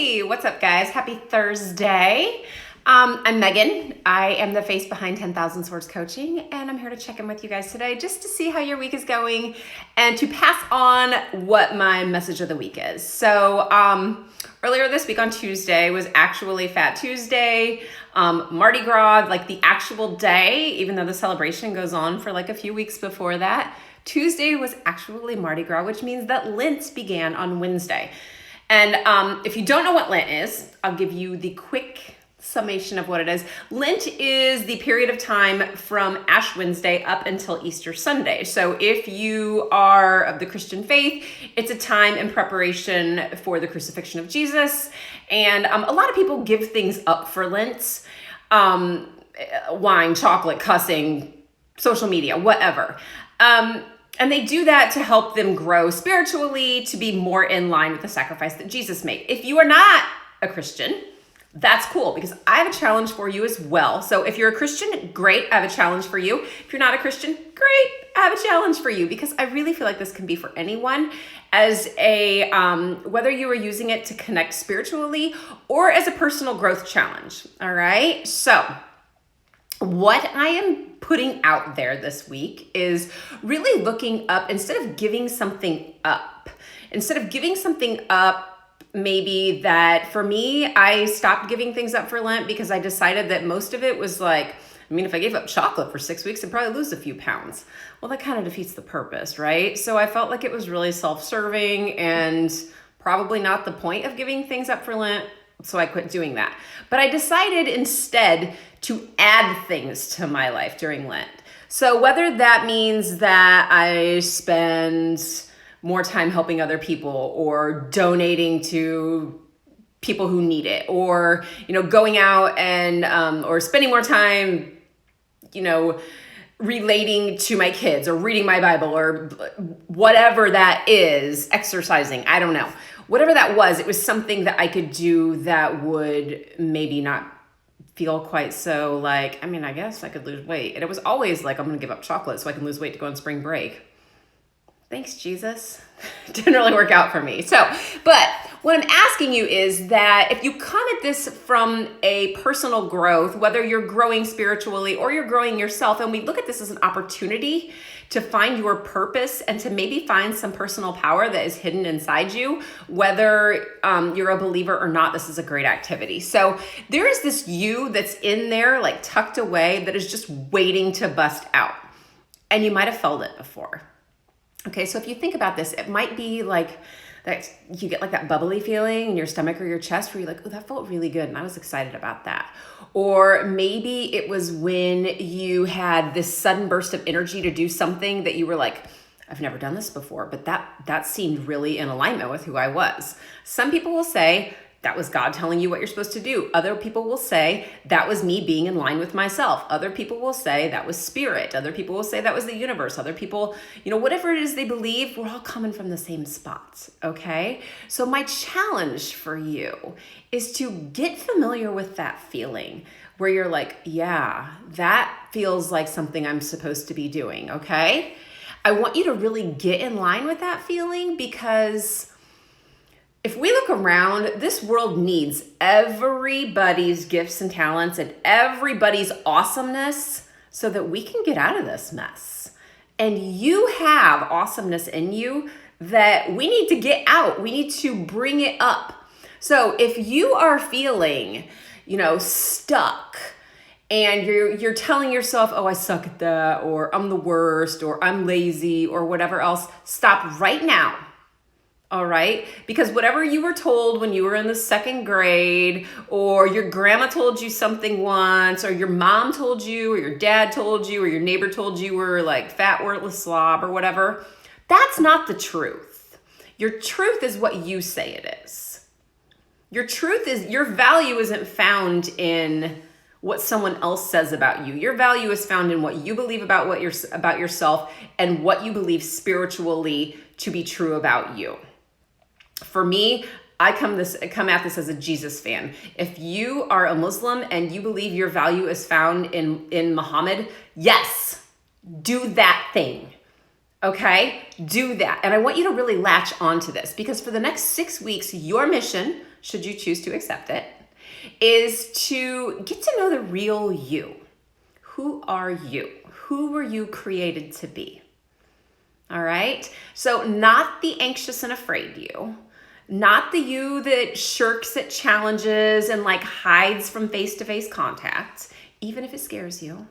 Hey, what's up, guys? Happy Thursday. I'm Megan. I am the face behind 10,000 Swords Coaching, and I'm here to check in with you guys today just to see how your week is going and to pass on what my message of the week is. So earlier this week on Tuesday was actually Fat Tuesday, Mardi Gras, like the actual day, even though the celebration goes on for like a few weeks before that. Tuesday was actually Mardi Gras, which means that Lent began on Wednesday. And if you don't know what Lent is, I'll give you the quick summation of what it is. Lent is the period of time from Ash Wednesday up until Easter Sunday. So if you are of the Christian faith, it's a time in preparation for the crucifixion of Jesus. And a lot of people give things up for Lent, wine, chocolate, cussing, social media, whatever. And they do that to help them grow spiritually, to be more in line with the sacrifice that Jesus made. If you are not a Christian, that's cool, because I have a challenge for you as well. So if you're a Christian, great, I have a challenge for you. If you're not a Christian, great, I have a challenge for you, because I really feel like this can be for anyone as a, whether you are using it to connect spiritually or as a personal growth challenge, all right? So what I am putting out there this week is really looking up, instead of giving something up, maybe that for me, I stopped giving things up for Lent because I decided that most of it was like, if I gave up chocolate for 6 weeks, I'd probably lose a few pounds. Well, that kind of defeats the purpose, right? So I felt like it was really self-serving and probably not the point of giving things up for Lent. So I quit doing that. But I decided instead to add things to my life during Lent. So whether that means that I spend more time helping other people or donating to people who need it, or, going out and, or spending more time, relating to my kids or reading my Bible or whatever that is, exercising, I don't know. Whatever that was, it was something that I could do that would maybe not feel quite so like, I guess I could lose weight. And it was always like, I'm going to give up chocolate so I can lose weight to go on spring break. Thanks, Jesus. Didn't really work out for me. But what I'm asking you is that if you come at this from a personal growth, whether you're growing spiritually or you're growing yourself, and we look at this as an opportunity to find your purpose and to maybe find some personal power that is hidden inside you, whether you're a believer or not, this is a great activity. So there is this you that's in there, like tucked away, that is just waiting to bust out. And you might have felt it before. Okay, so if you think about this, it might be like that you get like that bubbly feeling in your stomach or your chest where you're like, oh, that felt really good and I was excited about that. Or maybe it was when you had this sudden burst of energy to do something that you were like, I've never done this before, but that seemed really in alignment with who I was. Some people will say, that was God telling you what you're supposed to do. Other people will say, that was me being in line with myself. Other people will say, that was spirit. Other people will say, that was the universe. Other people, whatever it is they believe, we're all coming from the same spots, okay? So my challenge for you is to get familiar with that feeling where you're like, yeah, that feels like something I'm supposed to be doing, okay? I want you to really get in line with that feeling, because if we look around, this world needs everybody's gifts and talents and everybody's awesomeness so that we can get out of this mess. And you have awesomeness in you that we need to get out. We need to bring it up. So if you are feeling, stuck, and you're telling yourself, oh, I suck at that, or I'm the worst, or I'm lazy, or whatever else, stop right now. All right? Because whatever you were told when you were in the second grade, or your grandma told you something once, or your mom told you, or your dad told you, or your neighbor told you were like fat, worthless slob, or whatever, that's not the truth. Your truth is what you say it is. Your truth is, your value isn't found in what someone else says about you. Your value is found in what you believe about about yourself and what you believe spiritually to be true about you. For me, I come at this as a Jesus fan. If you are a Muslim and you believe your value is found in Muhammad, yes, do that thing. Okay? Do that. And I want you to really latch onto this, because for the next 6 weeks, your mission should you choose to accept it, is to get to know the real you. Who are you? Who were you created to be? All right? So not the anxious and afraid you, not the you that shirks at challenges and like hides from face-to-face contact, even if it scares you.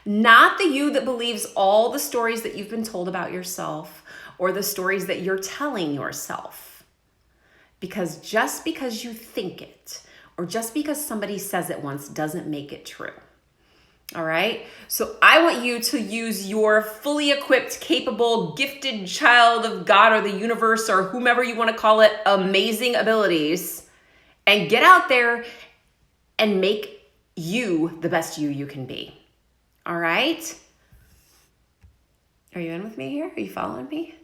Not the you that believes all the stories that you've been told about yourself or the stories that you're telling yourself. Because just because you think it or just because somebody says it once doesn't make it true. All right. So I want you to use your fully equipped, capable, gifted child of God or the universe or whomever you want to call it, amazing abilities, and get out there and make you the best you can be. All right. Are you in with me here? Are you following me?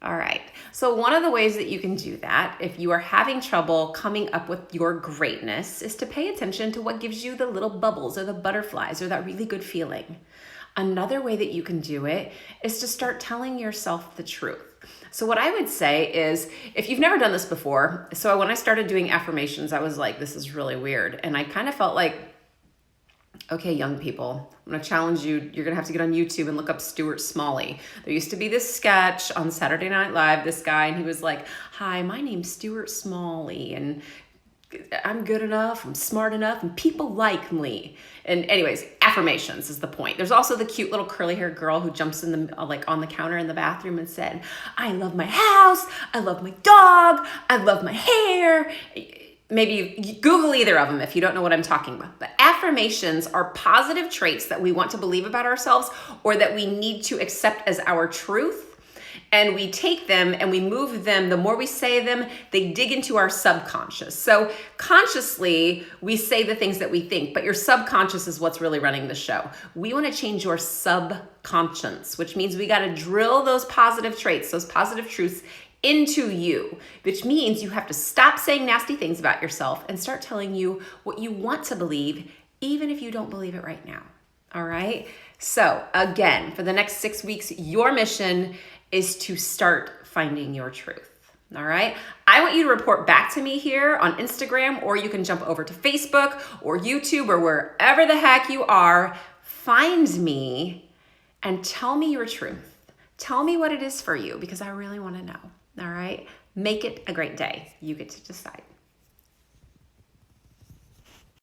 All right. So one of the ways that you can do that, if you are having trouble coming up with your greatness, is to pay attention to what gives you the little bubbles or the butterflies or that really good feeling. Another way that you can do it is to start telling yourself the truth. So what I would say is, if you've never done this before, so when I started doing affirmations, I was like, this is really weird. And I kind of felt like, okay, young people, I'm going to challenge you. You're going to have to get on YouTube and look up Stuart Smalley. There used to be this sketch on Saturday Night Live, this guy, and he was like, hi, my name's Stuart Smalley, and I'm good enough, I'm smart enough, and people like me. And anyways, affirmations is the point. There's also the cute little curly haired girl who jumps in the like on the counter in the bathroom and said, I love my house, I love my dog, I love my hair. Maybe you Google either of them if you don't know what I'm talking about. But affirmations are positive traits that we want to believe about ourselves or that we need to accept as our truth. And we take them and we move them. The more we say them, they dig into our subconscious. So consciously, we say the things that we think, but your subconscious is what's really running the show. We want to change your subconscious, which means we got to drill those positive traits, those positive truths into you, which means you have to stop saying nasty things about yourself and start telling you what you want to believe, even if you don't believe it right now. All right. So again, for the next 6 weeks, your mission is to start finding your truth. All right. I want you to report back to me here on Instagram, or you can jump over to Facebook or YouTube or wherever the heck you are. Find me and tell me your truth. Tell me what it is for you, because I really want to know. All right. Make it a great day. You get to decide.